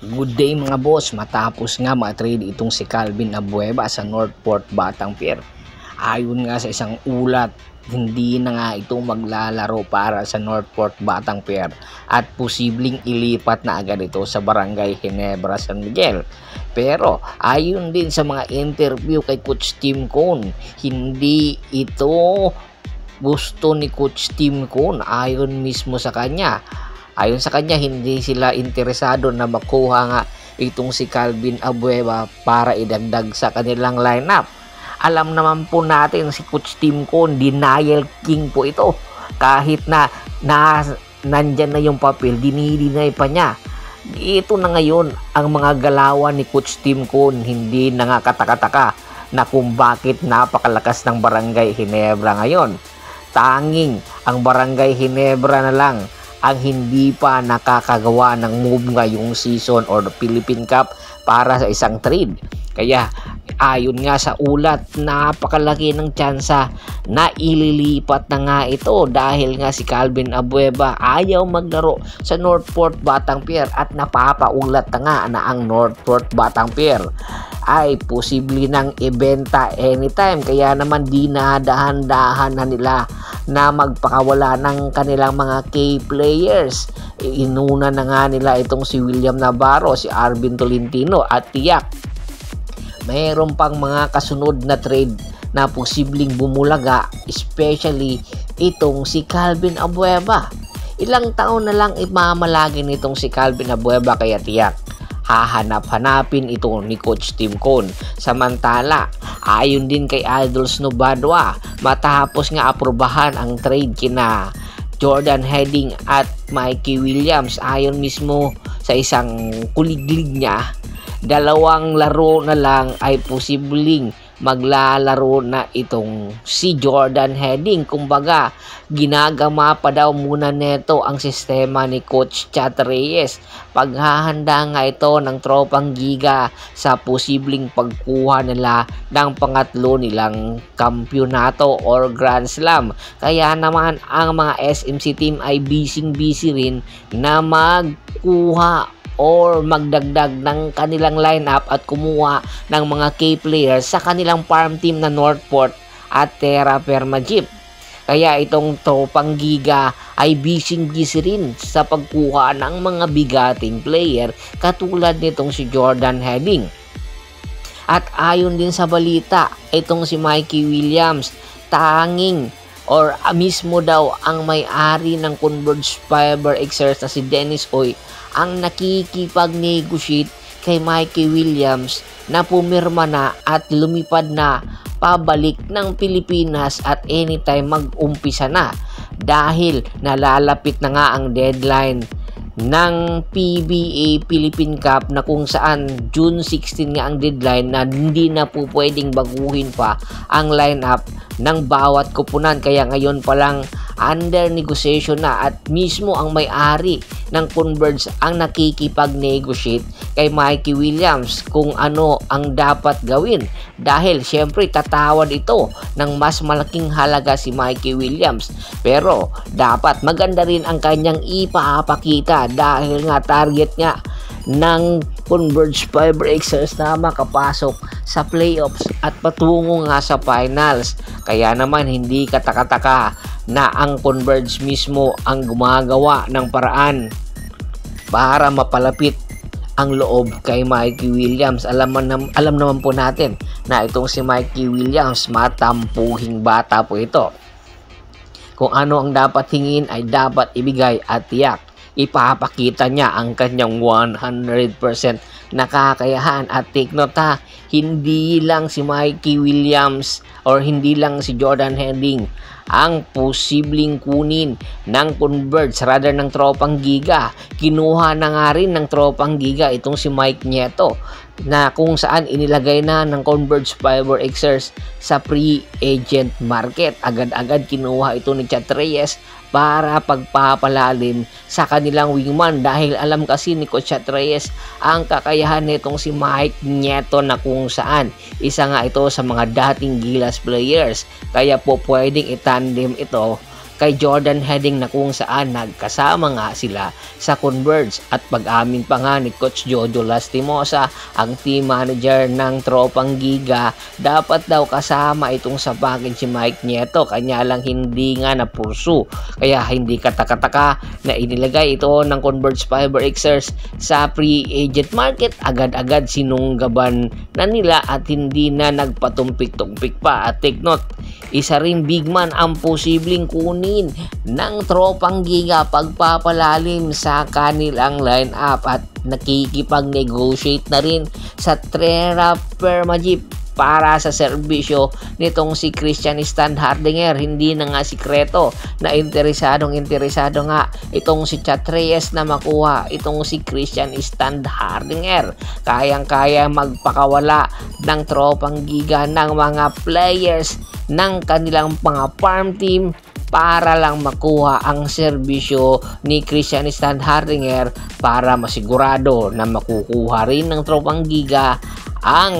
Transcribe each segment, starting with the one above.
Good day mga boss, matapos nga ma-trade itong si Calvin Abueva sa Northport Batang Pier. Ayon nga sa isang ulat, hindi na nga ito maglalaro para sa Northport Batang Pier at posibleng ilipat na agad ito sa Barangay Ginebra, San Miguel. Pero ayon din sa mga interview kay Coach Tim Cone, hindi ito gusto ni Coach Tim Cone. Ayon sa kanya, hindi sila interesado na makuha nga itong si Calvin Abueva para idagdag sa kanilang lineup. Alam naman po natin si Coach Tim Cone, denial king po ito. Kahit na nandyan na yung papel, dinidinay pa niya. Ito na ngayon ang mga galawan ni Coach Tim Cone, hindi na nga katakataka na kung bakit napakalakas ng Barangay Ginebra ngayon. Tanging ang Barangay Ginebra na lang ang hindi pa nakakagawa ng move ngayong season or the Philippine Cup para sa isang trade. Kaya ayon nga sa ulat, napakalaki ng tsansa na ililipat na nga ito dahil nga si Calvin Abueva ayaw maglaro sa Northport Batang Pier at napapaulat na nga na ang Northport Batang Pier ay posible ng ibenta anytime. Kaya naman dinadahan-dahan na nila na magpakawala ng kanilang mga key players. Inuna na nga nila itong si William Navarro, si Arvin Tolentino at tiyak mayroon pang mga kasunod na trade na posibleng bumulaga, especially itong si Calvin Abueva. Ilang taon na lang imamalagi nitong si Calvin Abueva, kaya tiyak hahanap-hanapin ito ni Coach Tim Cone. Samantala, ayon din kay Idol Snubadwa, matapos nga aprobahan ang trade kina Jordan Heading at Mikey Williams, ayon mismo sa isang kuliglig niya, 2 laro na lang ay posibleng maglalaro na itong si Jordan Heading. Kumbaga, ginagama pa daw muna neto ang sistema ni Coach Chat Reyes. Paghahanda nga ito ng tropang Giga sa posibleng pagkuha nila ng pangatlo nilang kampyonato or Grand Slam. Kaya naman ang mga SMC team ay busy rin na magkuha or magdagdag ng kanilang lineup at kumuha ng mga key players sa kanilang farm team na Northport at Terra Firma Jeep. Kaya itong tropang Giga ay busy rin sa pagkuha ng mga bigating player katulad nitong si Jordan Heading. At ayon din sa balita, itong si Mikey Williams, tanging or mismo daw ang may-ari ng Converge Fiber Exers na si Dennis Oy ang nakikipag-negotiate kay Mikey Williams na pumirma na at lumipad na pabalik ng Pilipinas at anytime mag-umpisa na, dahil nalalapit na nga ang deadline ng PBA Philippine Cup na kung saan June 16 nga ang deadline na hindi na po pwedeng baguhin pa ang lineup ng bawat kupunan. Kaya ngayon pa lang under negotiation na at mismo ang may-ari ng Converge ang nakikipag-negotiate kay Mikey Williams kung ano ang dapat gawin, dahil syempre tatawad ito ng mas malaking halaga si Mikey Williams, pero dapat maganda rin ang kanyang ipapakita dahil nga target nga ng Converge Fiber Exers na makapasok sa playoffs at patungo nga sa finals. Kaya naman hindi katakataka na ang Converge mismo ang gumagawa ng paraan para mapalapit ang loob kay Mikey Williams. Alam naman po natin na itong si Mikey Williams, matampuhing bata po ito. Kung ano ang dapat hingin ay dapat ibigay at tiyak ipapakita niya ang kanyang 100% na kakayahan. At take note ha, hindi lang si Mikey Williams or hindi lang si Jordan Heading ang posibleng kunin ng Converge, rather ng tropang Giga. Kinuha na nga rin ng tropang Giga itong si Mike Nieto, na kung saan inilagay na ng Converge Fiber Exers sa pre-agent market. Agad-agad kinuha ito ni Chat Reyes para pagpapalalim sa kanilang wingman, dahil alam kasi ni Coach Chat Reyes ang kakayahan nitong si Mike Nieto na kung saan isa nga ito sa mga dating Gilas players. Kaya po pwedeng itandem ito kay Jordan Heading na kung saan nagkasama nga sila sa Converge. At pag-amin pa nga ni Coach Jojo Lastimosa, ang team manager ng Tropang Giga, dapat daw kasama itong sa package si Mike Nieto, kanya lang hindi nga napursu. Kaya hindi katakataka na inilagay ito ng Converge Fiber Xers sa free agent market. Agad-agad sinunggaban na nila at hindi na nagpatumpik-tumpik pa. At take note, isa rin big man ang posibleng kunin ng Tropang Giga pagpapalalim sa kanilang lineup at nakikipag-negotiate na rin sa Trera Permajip para sa serbisyo nitong si Christian Standhardinger. Hindi na nga sikreto na interesado nga itong si Chat Reyes na makuha itong si Christian Standhardinger. Kayang-kaya magpakawala ng Tropang Giga ng mga players ng kanilang mga farm team para lang makuha ang serbisyo ni Christian Standhardinger para masigurado na makukuha rin ng Tropang Giga ang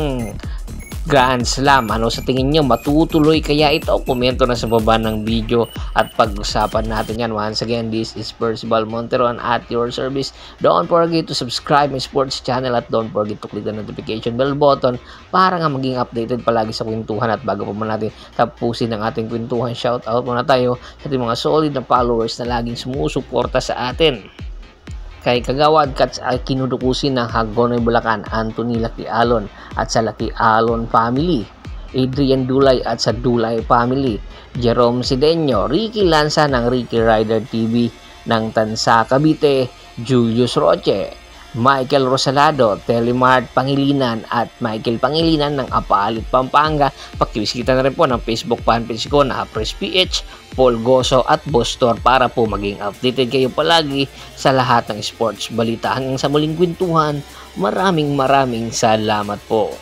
Grand Slam. Ano sa tingin nyo? Matutuloy kaya ito? Komento na sa baba ng video at pag-usapan natin yan. Once again, this is Percival Monteron at your service. Don't forget to subscribe my sports channel at don't forget to click the notification bell button para nga maging updated palagi sa kwentuhan. At bago pa mo natin tapusin ang ating kwentuhan, shout out muna tayo sa ating mga solid na followers na laging sumusuporta sa atin. Kay Kagawad Cats ay kinudukusin ng Hagonoy Bulacan, Anthony Lucky Alon at sa Lucky Alon family, Adrian Dulay at sa Dulay family, Jerome Sideño, Ricky Lanza ng Ricky Rider TV ng Tansa Cavite, Julius Roche, Michael Rosalado, Telemart Pangilinan at Michael Pangilinan ng Apalit, Pampanga. Pakibisikita na rin po ng Facebook fanpage ko na Press PH, Paul Goso at Bostor para po maging updated kayo palagi sa lahat ng sports balita. Hanggang sa muling kwentuhan, maraming salamat po.